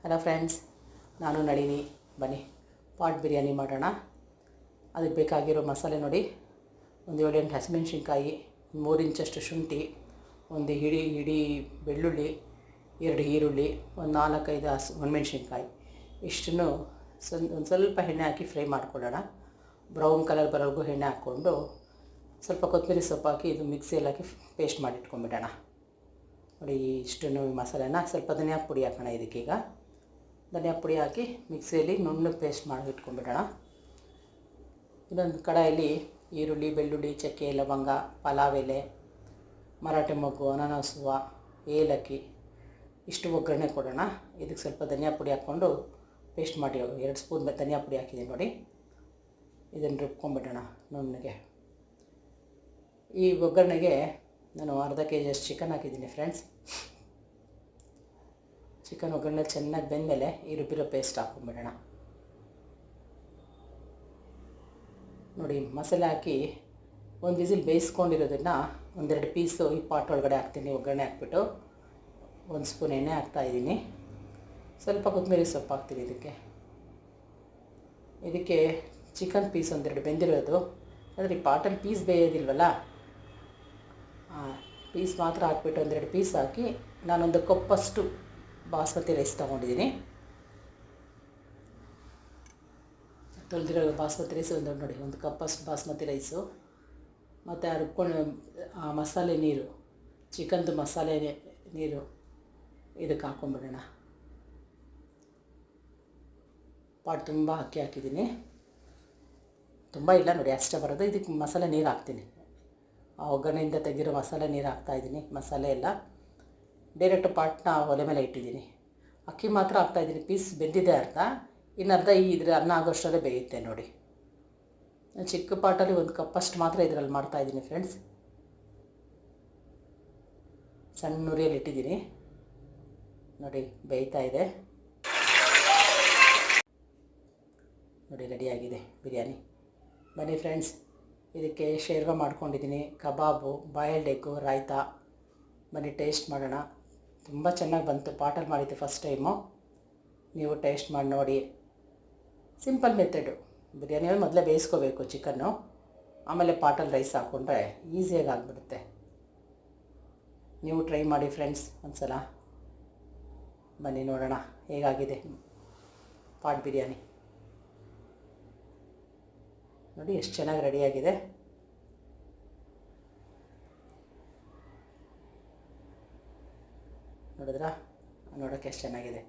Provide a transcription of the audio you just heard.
Hello friends, ನಾನು ನಳಿನಿ. ಬನ್ನಿ pot biryani ಮಾಡೋಣ. ಅದಕ್ಕೆ ಬೇಕಾಗಿರೋ ಮಸಾಲೆ ನೋಡಿ. ಒಂದು 7-8 ಹಸಿಮೆಣ್ಸಿನ್ಕಾಯಿ, 3 ಇಂಚಷ್ಟು ಶುಂಠಿ, ಒಂದು ಇಡೀ ಬೆಳ್ಳುಳ್ಳಿ, 2 ಈರುಳ್ಳಿ, ಒಂದು 4-5 ಒಣಮೆಣ್ಸಿನ್ಕಾಯಿ. ಇಷ್ಟನ್ನು ಒಂದು ಸ್ವಲ್ಪ ಎಣ್ಣೆ ಹಾಕಿ ಫ್ರೈ ಮಾಡ್ಕೊಳ್ಳೋಣ. ಬ್ರೌನ್ ಕಲರ್ ಬರೋವರೆಗೂ ಎಣ್ಣೆ ಹಾಕ್ಕೊಂಡು ಸ್ವಲ್ಪ ಕೊತ್ತಂಬರಿ ಸೊಪ್ಪು ಹಾಕಿ ಇದು ಮಿಕ್ಸಿಯಲ್ಲಿ ಹಾಕಿ ಪೇಸ್ಟ್ ಮಾಡಿ ಇಟ್ಕೊಂಡ್ಬಿಡೋಣ. ನೋಡಿ, ಇಷ್ಟನ್ನು ಮಸಾಲೆನ ಸ್ವಲ್ಪ ಧನಿಯಾ ಪುಡಿ ಹಾಕೋಣ. ಇದಕ್ಕೀಗ ಧನಿಯಾ ಪುಡಿ ಹಾಕಿ ಮಿಕ್ಸಿಯಲ್ಲಿ ನುಣ್ಣಗೆ ಪೇಸ್ಟ್ ಮಾಡಿ ಇಟ್ಕೊಂಡ್ಬಿಡೋಣ. ಇನ್ನೊಂದು ಕಡಾಯಲ್ಲಿ ಈರುಳ್ಳಿ, ಬೆಳ್ಳುಳ್ಳಿ, ಚಕ್ಕೆ, ಲವಂಗ, ಪಲಾವ್ ಎಲೆ, ಮರಾಠಿ ಮೊಗ್ಗು, ಅನಾನಸ್ ಹೂವು, ಏಲಕ್ಕಿ ಇಷ್ಟು ಒಗ್ಗರಣೆ ಕೊಡೋಣ. ಇದಕ್ಕೆ ಸ್ವಲ್ಪ ಧನಿಯಾ ಪುಡಿ ಹಾಕ್ಕೊಂಡು ಪೇಸ್ಟ್ ಮಾಡಿ 2 ಸ್ಪೂನ್ ಧನಿಯಾ ಪುಡಿ ಹಾಕಿದ್ದೀನಿ ನೋಡಿ. ಇದನ್ನು ರುಬ್ಕೊಂಡ್ಬಿಡೋಣ ನುಣ್ಣಗೆ. ಈ ಒಗ್ಗರಣೆಗೆ ನಾನು ಅರ್ಧ kg ಚಿಕನ್ ಹಾಕಿದ್ದೀನಿ ಫ್ರೆಂಡ್ಸ್. ಚಿಕನ್ ಒಗ್ಗರಣೆ ಚೆನ್ನಾಗಿ ಬೆಂದಮೇಲೆ ಈ ರುಬ್ಬಿರೋ ಪೇಸ್ಟ್ ಹಾಕ್ಕೊಂಡ್ಬಿಡೋಣ. ನೋಡಿ, ಮಸಾಲೆ ಹಾಕಿ ಒಂದು ವಿಸಿಲ್ ಬೇಯಿಸ್ಕೊಂಡಿರೋದನ್ನು 1-2 ಪೀಸು ಈ ಪಾಟ್ ಒಳಗಡೆ ಹಾಕ್ತೀನಿ. ಒಗ್ಗರಣೆ ಹಾಕ್ಬಿಟ್ಟು 1 ಸ್ಪೂನ್ ಎಣ್ಣೆ ಹಾಕ್ತಾಯಿದ್ದೀನಿ. ಸ್ವಲ್ಪ ಕೊತ್ತಂಬರಿ ಸೊಪ್ಪು ಹಾಕ್ತೀನಿ ಇದಕ್ಕೆ ಚಿಕನ್ ಪೀಸ್ 1-2 ಬೆಂದಿರೋದು. ಆದರೆ ಈ ಪಾಟಲ್ಲಿ ಪೀಸ್ ಬೇಯೋದಿಲ್ವಲ್ಲ, ಪೀಸ್ ಮಾತ್ರ ಹಾಕ್ಬಿಟ್ಟು 1-2 ಪೀಸ್ ಹಾಕಿ ನಾನೊಂದು ಕಪ್ಪಷ್ಟು ಬಾಸ್ಮತಿ ರೈಸ್ ತೊಗೊಂಡಿದ್ದೀನಿ. ತೊಳೆದಿರೋ ಬಾಸ್ಮತಿ ರೈಸ್ ನೋಡಿ, 1 ಕಪ್ಪಷ್ಟು ಬಾಸ್ಮತಿ ರೈಸು. ಮತ್ತು ರುಬ್ಕೊಂಡು ಮಸಾಲೆ ನೀರು, ಚಿಕನ್ದು ಮಸಾಲೆ ನೀರು ಇದಕ್ಕೆ ಹಾಕ್ಕೊಂಬಿಡೋಣ. ಪಾಟ್ ತುಂಬ ಹಾಕಿದ್ದೀನಿ. ತುಂಬ ಇಲ್ಲ ನೋಡಿ, ಅಷ್ಟೇ ಬರೋದು. ಇದಕ್ಕೆ ಮಸಾಲೆ ನೀರು ಹಾಕ್ತೀನಿ. ಆ ಒಗ್ಗರಣೆಯಿಂದ ತೆಗೆದಿರೋ ಮಸಾಲೆ ನೀರು ಹಾಕ್ತಾಯಿದ್ದೀನಿ. ಮಸಾಲೆ ಎಲ್ಲ ಡೈರೆಕ್ಟ್ ಪಾಟ್ನ ಒಲೆ ಮೇಲೆ ಇಟ್ಟಿದ್ದೀನಿ. ಅಕ್ಕಿ ಮಾತ್ರ ಹಾಕ್ತಾಯಿದ್ದೀನಿ. ಪೀಸ್ ಬೆಂದಿದೆ ಅರ್ಧ, ಇನ್ನರ್ಧ ಇದ್ರ ಅನ್ನ ಆಗೋಷ್ಟರಲ್ಲೇ ಬೇಯುತ್ತೆ ನೋಡಿ. ಚಿಕ್ಕ ಪಾಟಲ್ಲಿ 1 ಕಪ್ಪಷ್ಟು ಮಾತ್ರ ಇದರಲ್ಲಿ ಮಾಡ್ತಾಯಿದ್ದೀನಿ ಫ್ರೆಂಡ್ಸ್. ಸಣ್ಣ ಉರಿಯಲ್ಲಿ ಇಟ್ಟಿದ್ದೀನಿ ನೋಡಿ, ಬೇಯ್ತಾ ಇದೆ ನೋಡಿ. ರೆಡಿಯಾಗಿದೆ ಬಿರಿಯಾನಿ. ಬನ್ನಿ ಫ್ರೆಂಡ್ಸ್, ಇದಕ್ಕೆ ಶೇರ್ವ ಮಾಡ್ಕೊಂಡಿದ್ದೀನಿ, ಕಬಾಬು, ಬಾಯ್ಲ್ಡ್ ಎಗ್ಗು, ರಾಯ್ತಾ. ಬನ್ನಿ ಟೇಸ್ಟ್ ಮಾಡೋಣ. ತುಂಬ ಚೆನ್ನಾಗಿ ಬಂತು. ಪಾಟಲ್ಲಿ ಮಾಡಿದ್ದೆ ಫಸ್ಟ್ ಟೈಮು. ನೀವು ಟೇಸ್ಟ್ ಮಾಡಿ ನೋಡಿ. Simple method. ಬಿರಿಯಾನಿಯಲ್ಲಿ ಮೊದಲೇ ಬೇಯಿಸ್ಕೋಬೇಕು ಚಿಕನ್ನು, ಆಮೇಲೆ ಪಾಟಲ್ಲಿ ರೈಸ್ ಹಾಕ್ಕೊಂಡ್ರೆ ಈಸಿಯಾಗಿ ಆಗಿಬಿಡುತ್ತೆ. ನೀವು ಟ್ರೈ ಮಾಡಿ ಫ್ರೆಂಡ್ಸ್ ಒಂದು ಸಲ. ಬನ್ನಿ ನೋಡೋಣ ಹೇಗಾಗಿದೆ ಪಾಟ್ ಬಿರಿಯಾನಿ. ನೋಡಿ ಎಷ್ಟು ಚೆನ್ನಾಗಿ ರೆಡಿಯಾಗಿದೆ. ನೋಡಿದ್ರಾ? ನೋಡೋಕ್ಕೆ ಎಷ್ಟು ಚೆನ್ನಾಗಿದೆ.